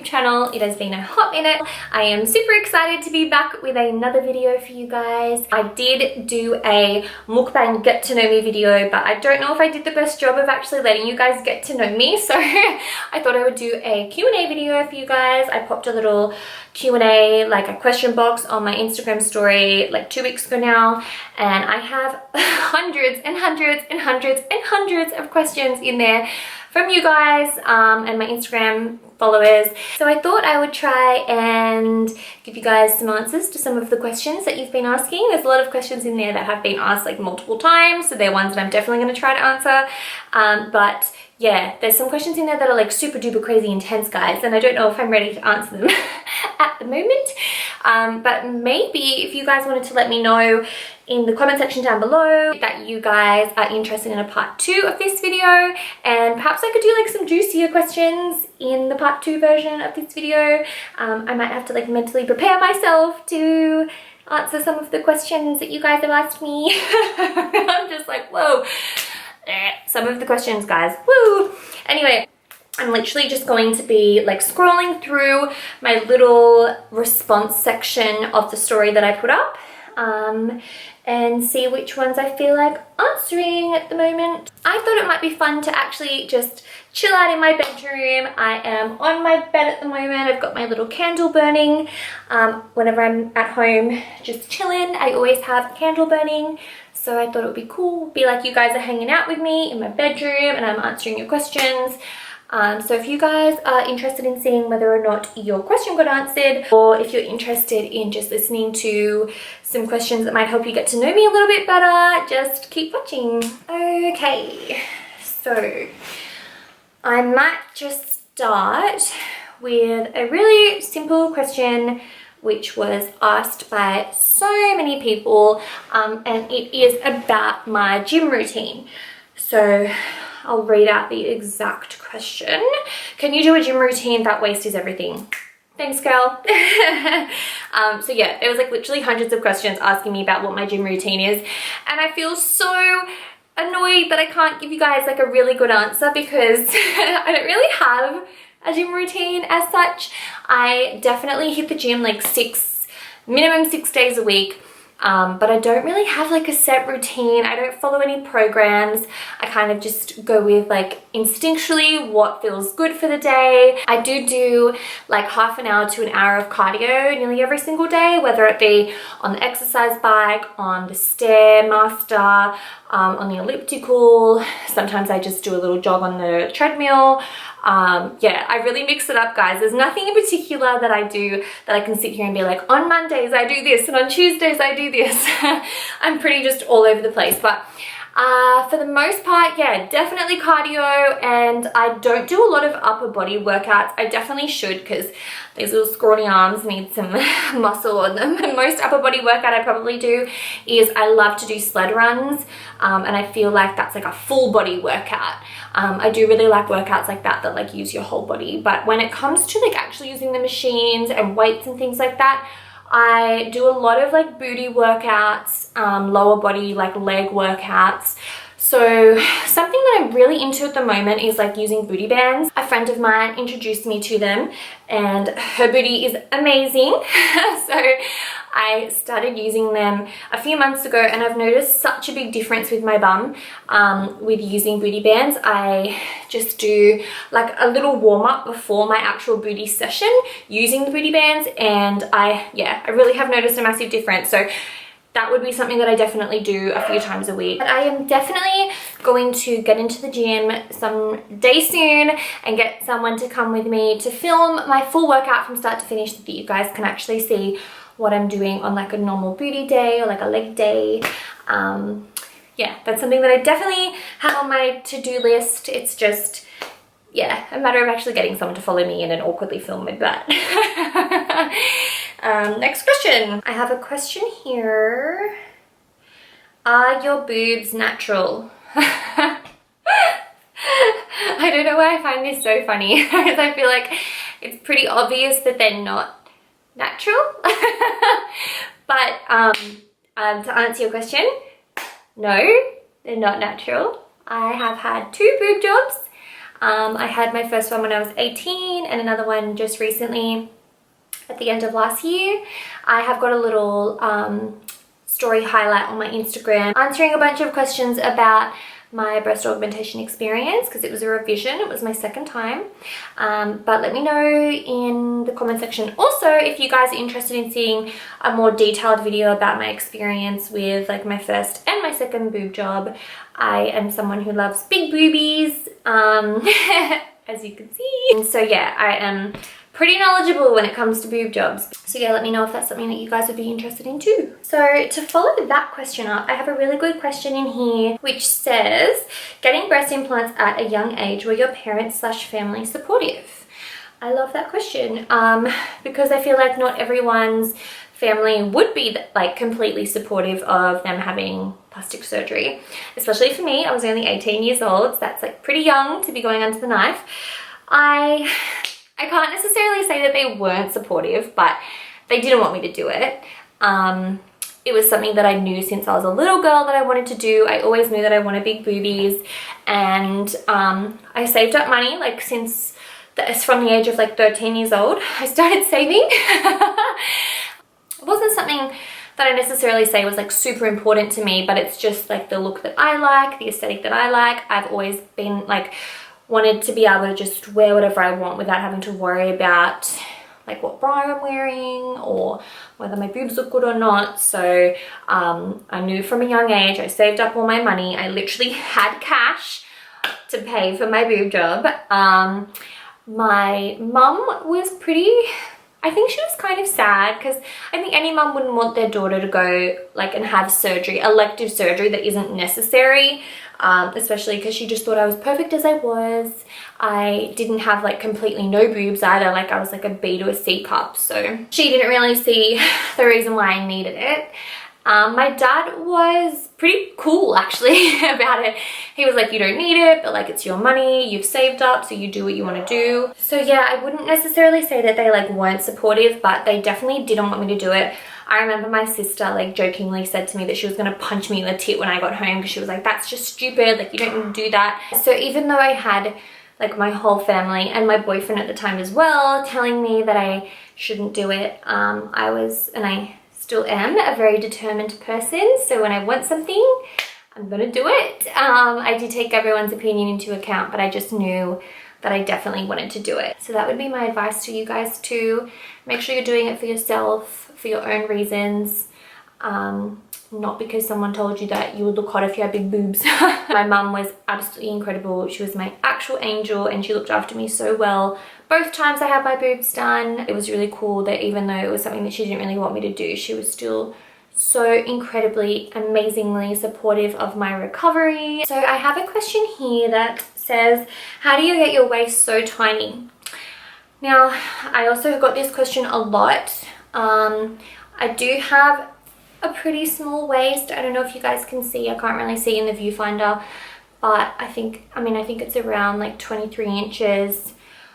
channel. It has been a hot minute. I am super excited to be back with another video for you guys. I did do a mukbang get to know me video, but I don't know if I did the best job of actually letting you guys get to know me, so I thought I would do a Q&A video for you guys. I popped a little Q&A, like a question box on my Instagram story like 2 weeks ago now, and I have hundreds and hundreds and hundreds and hundreds of questions in there from you guys and my Instagram followers. So I thought I would try and give you guys some answers to some of the questions that you've been asking. There's a lot of questions in there that have been asked like multiple times, so they're ones that I'm definitely going to try to answer. But yeah, there's some questions in there that are like super duper crazy intense, guys, and I don't know if I'm ready to answer them at the moment. But maybe if you guys wanted to let me know in the comment section down below that you guys are interested in a part 2 of this video, and perhaps I could do like some juicier questions in the part 2 version of this video. I might have to like mentally prepare myself to answer some of the questions that you guys have asked me. I'm just like, whoa. Some of the questions, guys, woo. Anyway, I'm literally just going to be like scrolling through my little response section of the story that I put up and see which ones I feel like answering at the moment. I thought it might be fun to actually just chill out in my bedroom. I am on my bed at the moment. I've got my little candle burning. Whenever I'm at home just chilling, I always have a candle burning. So I thought it would be cool, be like you guys are hanging out with me in my bedroom and I'm answering your questions. So if you guys are interested in seeing whether or not your question got answered, or if you're interested in just listening to some questions that might help you get to know me a little bit better, just keep watching. Okay, so I might just start with a really simple question which was asked by so many people, and it is about my gym routine. So I'll read out the exact question. Can you do a gym routine that waste is everything? Thanks, girl. So yeah, there was like literally hundreds of questions asking me about what my gym routine is, and I feel so annoyed that I can't give you guys like a really good answer because I don't really have a gym routine as such. I definitely hit the gym like minimum 6 days a week. But I don't really have like a set routine. I don't follow any programs. I kind of just go with like instinctually what feels good for the day. I do like half an hour to an hour of cardio nearly every single day, whether it be on the exercise bike, on the Stairmaster, on the elliptical. Sometimes I just do a little jog on the treadmill. Yeah, I really mix it up, guys. There's nothing in particular that I do that I can sit here and be like, on Mondays I do this and on Tuesdays I do this. I'm pretty just all over the place, but for the most part, yeah, definitely cardio, and I don't do a lot of upper body workouts. I definitely should, because these little scrawny arms need some muscle on them. The most upper body workout I probably do is I love to do sled runs, and I feel like that's like a full body workout. I do really like workouts like that like use your whole body, but when it comes to like actually using the machines and weights and things like that, I do a lot of like booty workouts, lower body like leg workouts. So something that I'm really into at the moment is like using booty bands. A friend of mine introduced me to them and her booty is amazing. So I started using them a few months ago, and I've noticed such a big difference with my bum with using booty bands. I just do like a little warm up before my actual booty session using the booty bands, and I really have noticed a massive difference. So that would be something that I definitely do a few times a week. But I am definitely going to get into the gym some day soon and get someone to come with me to film my full workout from start to finish so that you guys can actually see what I'm doing on like a normal booty day or like a leg day. Yeah, that's something that I definitely have on my to-do list. It's just, yeah, a matter of actually getting someone to follow me in and awkwardly film with that. Next question. I have a question here. Are your boobs natural? I don't know why I find this so funny because I feel like it's pretty obvious that they're not natural. But to answer your question, no, they're not natural. I have had 2 boob jobs. I had my first one when I was 18 and another one just recently at the end of last year. I have got a little story highlight on my Instagram answering a bunch of questions about my breast augmentation experience because it was a revision. It was my second time. But let me know in the comment section also if you guys are interested in seeing a more detailed video about my experience with like my first and my second boob job. I am someone who loves big boobies, as you can see. And so yeah, I am pretty knowledgeable when it comes to boob jobs. So yeah, let me know if that's something that you guys would be interested in too. So to follow that question up, I have a really good question in here which says, getting breast implants at a young age, were your parents / family supportive? I love that question because I feel like not everyone's family would be like completely supportive of them having plastic surgery. Especially for me, I was only 18 years old, so that's like pretty young to be going under the knife. I can't necessarily say that they weren't supportive, but they didn't want me to do it. It was something that I knew since I was a little girl that I wanted to do. I always knew that I wanted big boobies, and I saved up money like from the age of like 13 years old. I started saving. It wasn't something that I necessarily say was like super important to me, but it's just like the look that I like, the aesthetic that I like. I've always been like wanted to be able to just wear whatever I want without having to worry about like what bra I'm wearing or whether my boobs look good or not. So I knew from a young age, I saved up all my money. I literally had cash to pay for my boob job. My mum was I think she was kind of sad because I think any mum wouldn't want their daughter to go like and have surgery, elective surgery that isn't necessary. Especially because she just thought I was perfect as I was. I didn't have like completely no boobs either, like I was like a B to a C cup, so she didn't really see the reason why I needed it. My dad was pretty cool actually about it. He was like, you don't need it, but like it's your money, you've saved up, so you do what you want to do. So yeah, I wouldn't necessarily say that they like weren't supportive, but they definitely didn't want me to do it. I remember my sister like jokingly said to me that she was going to punch me in the tit when I got home because she was like, that's just stupid, like you don't need to do that. So even though I had like my whole family and my boyfriend at the time as well telling me that I shouldn't do it, I was, and I still am, a very determined person. So when I want something, I'm gonna do it. I do take everyone's opinion into account, but I just knew that I definitely wanted to do it. So that would be my advice to you guys too. Make sure you're doing it for yourself, for your own reasons, not because someone told you that you would look hot if you had big boobs. My mum was absolutely incredible. She was my actual angel and she looked after me so well. Both times I had my boobs done, it was really cool that even though it was something that she didn't really want me to do, she was still so incredibly, amazingly supportive of my recovery. So I have a question here that says, how do you get your waist so tiny? Now, I also got this question a lot. I do have a pretty small waist. I don't know if you guys can see, I can't really see in the viewfinder, but I think it's around like 23 inches.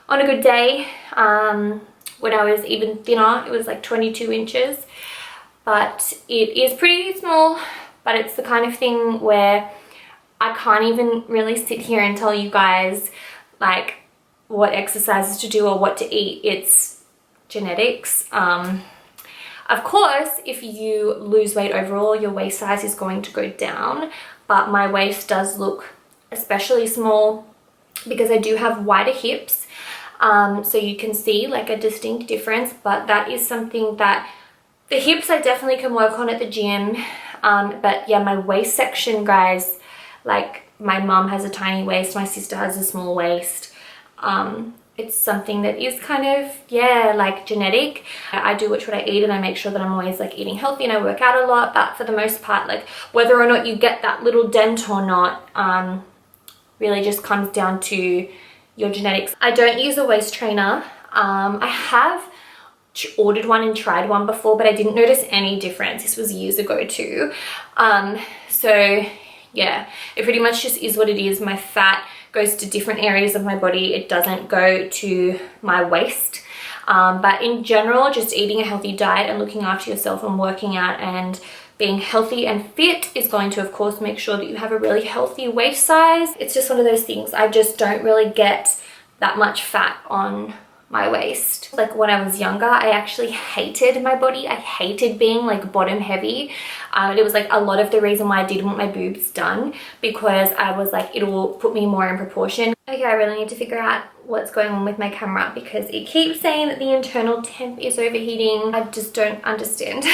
On a good day, when I was even thinner, it was like 22 inches. But it is pretty small, but it's the kind of thing where I can't even really sit here and tell you guys like what exercises to do or what to eat. It's genetics. Of course, if you lose weight overall, your waist size is going to go down, but my waist does look especially small because I do have wider hips. So you can see like a distinct difference, but that is something that the hips I definitely can work on at the gym. But yeah, my waist section, guys, like my mum has a tiny waist, my sister has a small waist. It's something that is kind of, yeah, like genetic. I do watch what I eat and I make sure that I'm always like eating healthy and I work out a lot, but for the most part, like whether or not you get that little dent or not, really just comes down to your genetics. I don't use a waist trainer. I have ordered one and tried one before, but I didn't notice any difference. This was years ago too. So yeah, it pretty much just is what it is. My fat goes to different areas of my body. It doesn't go to my waist. But in general, just eating a healthy diet and looking after yourself and working out and being healthy and fit is going to, of course, make sure that you have a really healthy waist size. It's just one of those things. I just don't really get that much fat on my waist. Like when I was younger, I actually hated my body. I hated being like bottom heavy. It was like a lot of the reason why I did want my boobs done, because I was like, it will put me more in proportion. Okay, I really need to figure out what's going on with my camera because it keeps saying that the internal temp is overheating. I just don't understand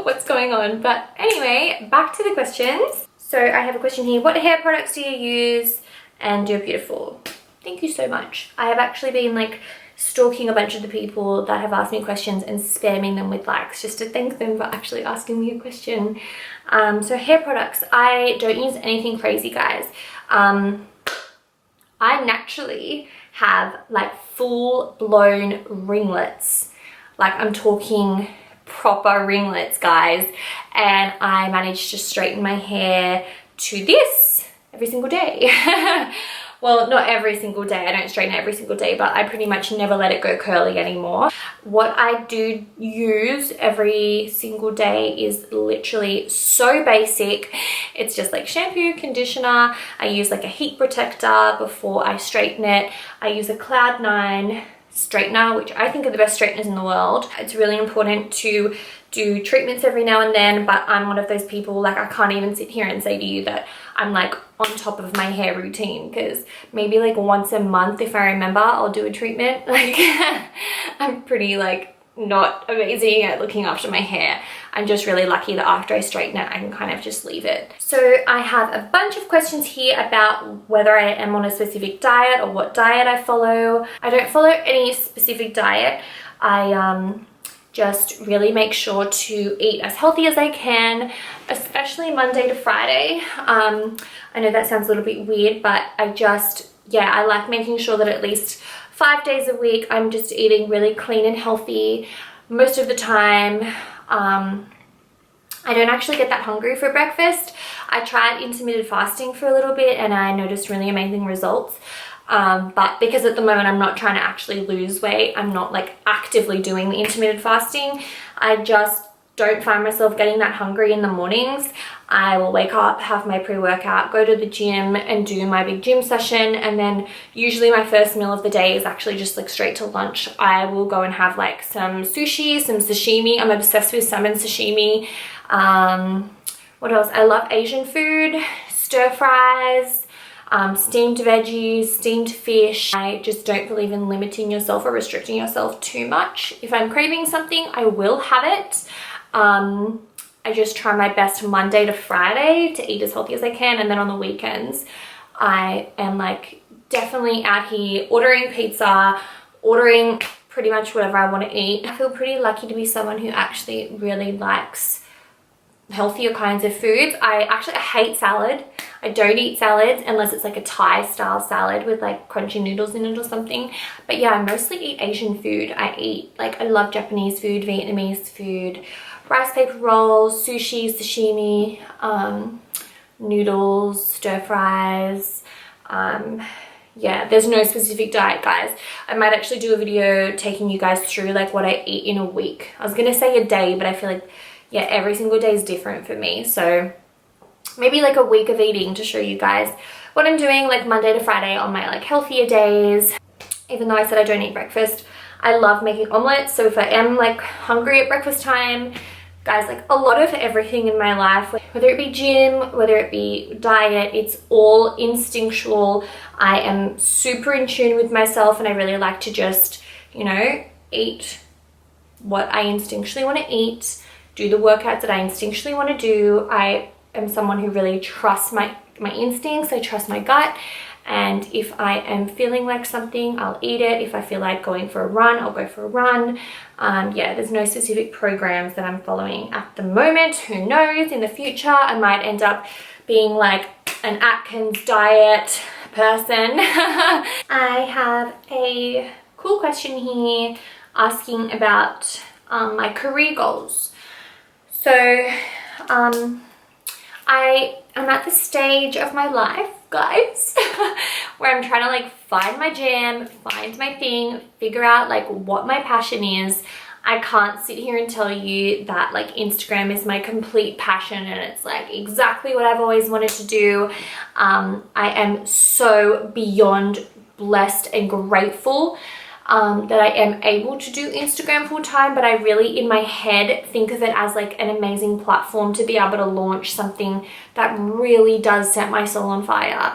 what's going on. But anyway, back to the questions. So I have a question here. What hair products do you use? And you're beautiful. Thank you so much. I have actually been like stalking a bunch of the people that have asked me questions and spamming them with likes just to thank them for actually asking me a question. So hair products, I don't use anything crazy, guys. I naturally have like full blown ringlets. Like I'm talking proper ringlets, guys. And I managed to straighten my hair to this every single day. Well, not every single day. I don't straighten it every single day, but I pretty much never let it go curly anymore. What I do use every single day is literally so basic. It's just like shampoo, conditioner. I use like a heat protector before I straighten it. I use a Cloud9 straightener, which I think are the best straighteners in the world. It's really important to do treatments every now and then, but I'm one of those people, like I can't even sit here and say to you that I'm like on top of my hair routine, because maybe like once a month, if I remember, I'll do a treatment. Like I'm pretty like not amazing at looking after my hair. I'm just really lucky that after I straighten it, I can kind of just leave it. So I have a bunch of questions here about whether I am on a specific diet or what diet I follow. I don't follow any specific diet. I just really make sure to eat as healthy as I can, especially Monday to Friday. I know that sounds a little bit weird, but I like making sure that at least 5 days a week I'm just eating really clean and healthy. Most of the time, I don't actually get that hungry for breakfast. I tried intermittent fasting for a little bit and I noticed really amazing results. But because at the moment I'm not trying to actually lose weight, I'm not like actively doing the intermittent fasting. I just don't find myself getting that hungry in the mornings. I will wake up, have my pre-workout, go to the gym and do my big gym session, and then usually my first meal of the day is actually just like straight to lunch. I will go and have like some sushi, some sashimi. I'm obsessed with salmon sashimi. What else? I love Asian food, stir fries, steamed veggies, steamed fish. I just don't believe in limiting yourself or restricting yourself too much. If I'm craving something, I will have it. I just try my best Monday to Friday to eat as healthy as I can, and then on the weekends I am like definitely out here ordering pizza, ordering pretty much whatever I want to eat. I feel pretty lucky to be someone who actually really likes healthier kinds of foods. I hate salad. I don't eat salads unless it's like a Thai style salad with like crunchy noodles in it or something. But yeah, I mostly eat Asian food. I love Japanese food, Vietnamese food, rice paper rolls, sushi, sashimi, noodles, stir fries. Yeah, there's no specific diet, guys. I might actually do a video taking you guys through like what I eat in a week. I was gonna say a day, but I feel like, yeah, every single day is different for me. So maybe like a week of eating to show you guys what I'm doing like Monday to Friday on my like healthier days. Even though I said I don't eat breakfast, I love making omelets. So if I am like hungry at breakfast time, guys, like a lot of everything in my life, whether it be gym, whether it be diet, it's all instinctual. I am super in tune with myself and I really like to just, you know, eat what I instinctually want to eat, do the workouts that I instinctually want to do. I am someone who really trusts my instincts. I trust my gut. And if I am feeling like something, I'll eat it. If I feel like going for a run, I'll go for a run. Yeah, there's no specific programs that I'm following at the moment. Who knows, in the future, I might end up being like an Atkins diet person. I have a cool question here asking about my career goals. So I am at the stage of my life, guys, where I'm trying to like find my jam, find my thing, figure out like what my passion is. I can't sit here and tell you that like Instagram is my complete passion and it's like exactly what I've always wanted to do. I am so beyond blessed and grateful that I am able to do Instagram full time, but I really in my head think of it as like an amazing platform to be able to launch something that really does set my soul on fire.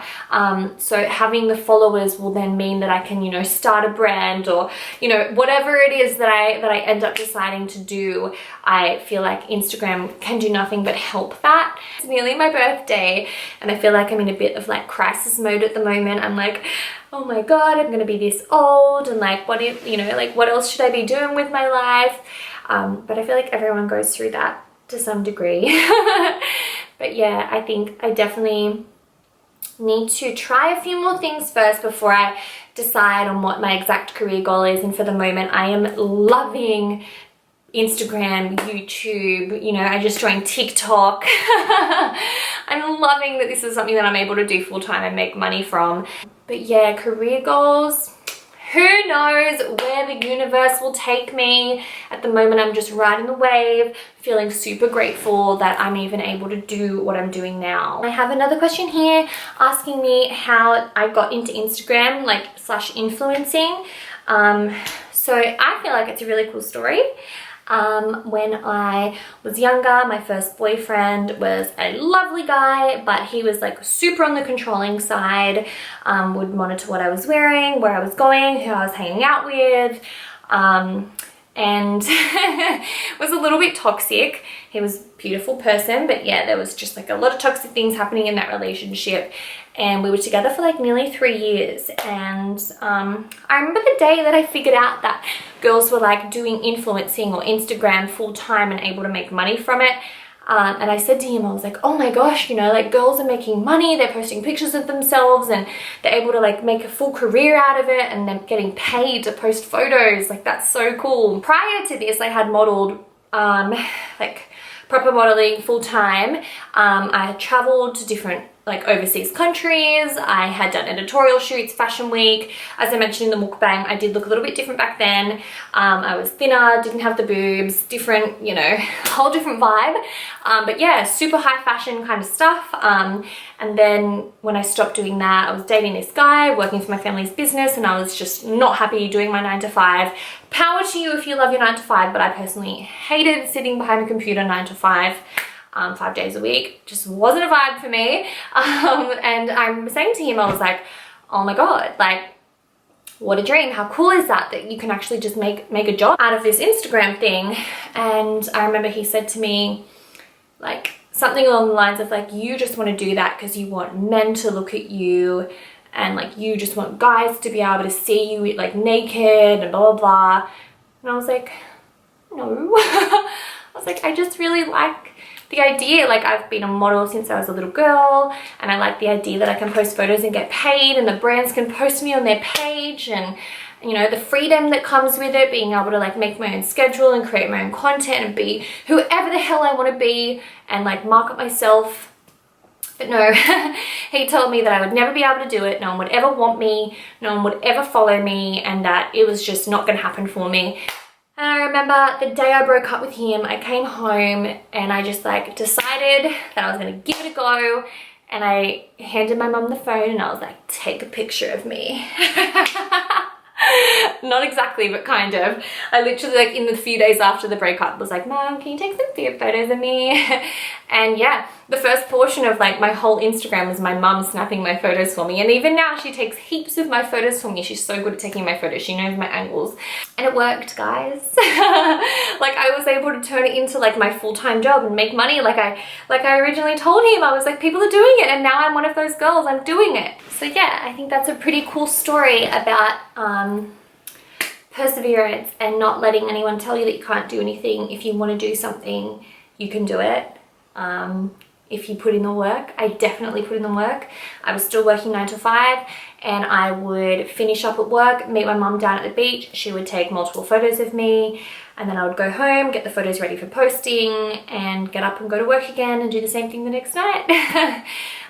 So having the followers will then mean that I can, you know, start a brand or, you know, whatever it is that I end up deciding to do. I feel like Instagram can do nothing but help that. It's nearly my birthday and I feel like I'm in a bit of like crisis mode at the moment. I'm like, oh my God, I'm gonna be this old and like what if, you know, like what else should I be doing with my life? But I feel like everyone goes through that to some degree. But yeah, I think I definitely need to try a few more things first before I decide on what my exact career goal is. And for the moment, I am loving Instagram, YouTube, you know, I just joined TikTok. I'm loving that this is something that I'm able to do full time and make money from. But yeah, career goals, who knows where the universe will take me. At the moment, I'm just riding the wave, feeling super grateful that I'm even able to do what I'm doing now. I have another question here asking me how I got into Instagram, like / influencing. So I feel like it's a really cool story. When I was younger, my first boyfriend was a lovely guy, but he was like super on the controlling side, would monitor what I was wearing, where I was going, who I was hanging out with, and was a little bit toxic. He was a beautiful person, but yeah, there was just like a lot of toxic things happening in that relationship. And we were together for like nearly 3 years. And I remember the day that I figured out that girls were like doing influencing or Instagram full time and able to make money from it. And I said to him, I was like, oh my gosh, you know, like girls are making money, they're posting pictures of themselves and they're able to like make a full career out of it and they're getting paid to post photos. Like that's so cool. Prior to this, I had modeled like proper modeling full time. I had traveled to different like overseas countries. I had done editorial shoots, fashion week. As I mentioned in the mukbang, I did look a little bit different back then. I was thinner, didn't have the boobs, different, you know, whole different vibe. But yeah, super high fashion kind of stuff. And then when I stopped doing that, I was dating this guy, working for my family's business, and I was just not happy doing my 9 to 5. Power to you if you love your 9 to 5, but I personally hated sitting behind a computer 9 to 5. 5 days a week, just wasn't a vibe for me. And I'm saying to him, I was like, oh my God, like what a dream. How cool is that you can actually just make a job out of this Instagram thing. And I remember he said to me like something along the lines of like, you just want to do that because you want men to look at you and like you just want guys to be able to see you like naked and blah blah blah. And I was like, no. I was like, I just really like the idea, like I've been a model since I was a little girl and I like the idea that I can post photos and get paid and the brands can post me on their page, and you know, the freedom that comes with it, being able to like make my own schedule and create my own content and be whoever the hell I want to be and like market myself. But no, he told me that I would never be able to do it, no one would ever want me, no one would ever follow me, and that it was just not going to happen for me. And I remember the day I broke up with him, I came home and I just like decided that I was gonna give it a go, and I handed my mum the phone and I was like, take a picture of me. Not exactly, but kind of. I literally like in the few days after the breakup was like, Mom, can you take some photos of me? And yeah, the first portion of like my whole Instagram was my mum snapping my photos for me. And even now she takes heaps of my photos for me. She's so good at taking my photos. She knows my angles. And it worked, guys. Like I was able to turn it into like my full-time job and make money. Like I originally told him, I was like, people are doing it. And now I'm one of those girls, I'm doing it. So yeah, I think that's a pretty cool story about perseverance and not letting anyone tell you that you can't do anything. If you want to do something, you can do it. If you put in the work. I definitely put in the work. I was still working 9 to 5 and I would finish up at work, meet my mum down at the beach. She would take multiple photos of me and then I would go home, get the photos ready for posting and get up and go to work again and do the same thing the next night.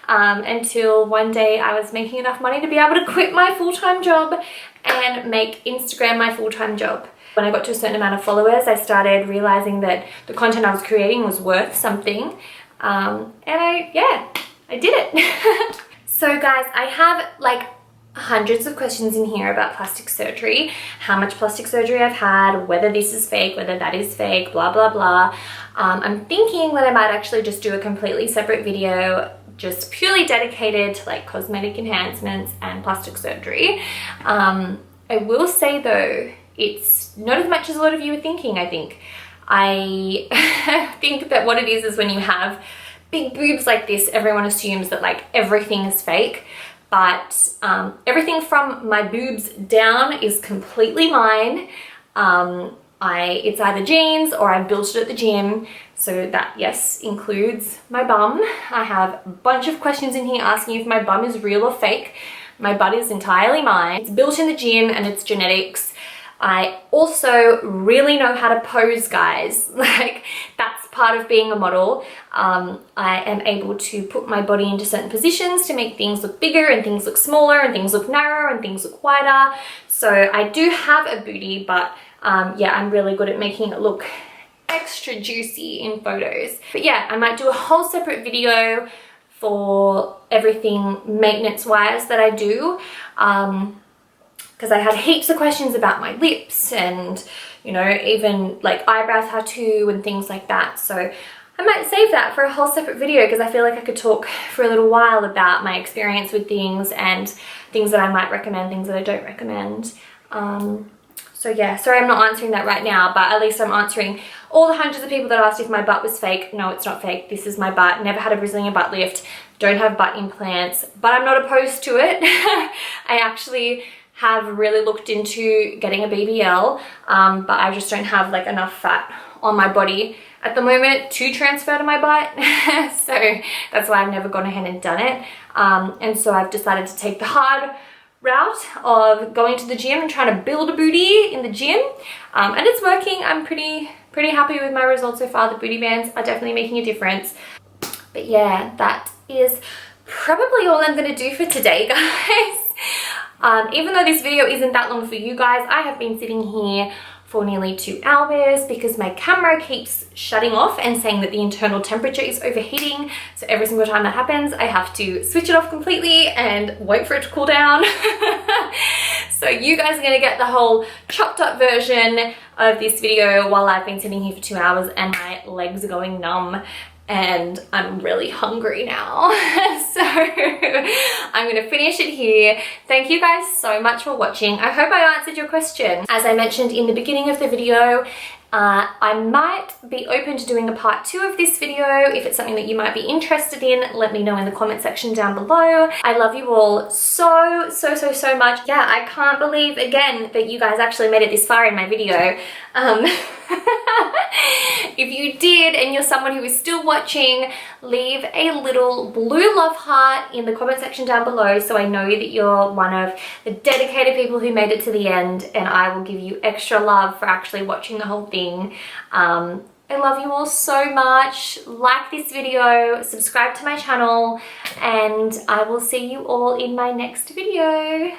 Until one day I was making enough money to be able to quit my full-time job and make Instagram my full-time job. When I got to a certain amount of followers, I started realizing that the content I was creating was worth something. And I did it. So guys, I have like hundreds of questions in here about plastic surgery, how much plastic surgery I've had, whether this is fake, whether that is fake, blah, blah, blah. I'm thinking that I might actually just do a completely separate video just purely dedicated to like cosmetic enhancements and plastic surgery. I will say though, it's not as much as a lot of you are thinking, I think. I think that what it is when you have big boobs like this, everyone assumes that like everything is fake. But everything from my boobs down is completely mine. It's either jeans or I built it at the gym. So that, yes, includes my bum. I have a bunch of questions in here asking if my bum is real or fake. My butt is entirely mine. It's built in the gym and it's genetics. I also really know how to pose, guys. Like, that's part of being a model. I am able to put my body into certain positions to make things look bigger and things look smaller and things look narrower and things look wider. So I do have a booty, but yeah, I'm really good at making it look extra juicy in photos. But yeah, I might do a whole separate video for everything maintenance-wise that I do. Because I had heaps of questions about my lips and, you know, even like eyebrow tattoo and things like that. So I might save that for a whole separate video because I feel like I could talk for a little while about my experience with things and things that I might recommend, things that I don't recommend. So yeah, sorry I'm not answering that right now, but at least I'm answering all the hundreds of people that asked if my butt was fake. No, it's not fake. This is my butt. Never had a Brazilian butt lift. Don't have butt implants, but I'm not opposed to it. I actually have really looked into getting a BBL, but I just don't have like enough fat on my body at the moment to transfer to my butt. So that's why I've never gone ahead and done it. And so I've decided to take the hard route of going to the gym and trying to build a booty in the gym. And it's working. I'm pretty happy with my results so far. The booty bands are definitely making a difference. But yeah, that is probably all I'm gonna do for today, guys. Even though this video isn't that long for you guys, I have been sitting here for nearly 2 hours because my camera keeps shutting off and saying that the internal temperature is overheating. So every single time that happens, I have to switch it off completely and wait for it to cool down. So you guys are gonna get the whole chopped up version of this video while I've been sitting here for 2 hours and my legs are going numb. And I'm really hungry now. So I'm gonna finish it here. Thank you guys so much for watching. I hope I answered your question. As I mentioned in the beginning of the video, I might be open to doing a part 2 of this video. If it's something that you might be interested in, let me know in the comment section down below. I love you all so much. Yeah, I can't believe again that you guys actually made it this far in my video. If you did and you're someone who is still watching, leave a little blue love heart in the comment section down below so I know that you're one of the dedicated people who made it to the end, and I will give you extra love for actually watching the whole thing. I love you all so much. Like this video, subscribe to my channel, and I will see you all in my next video.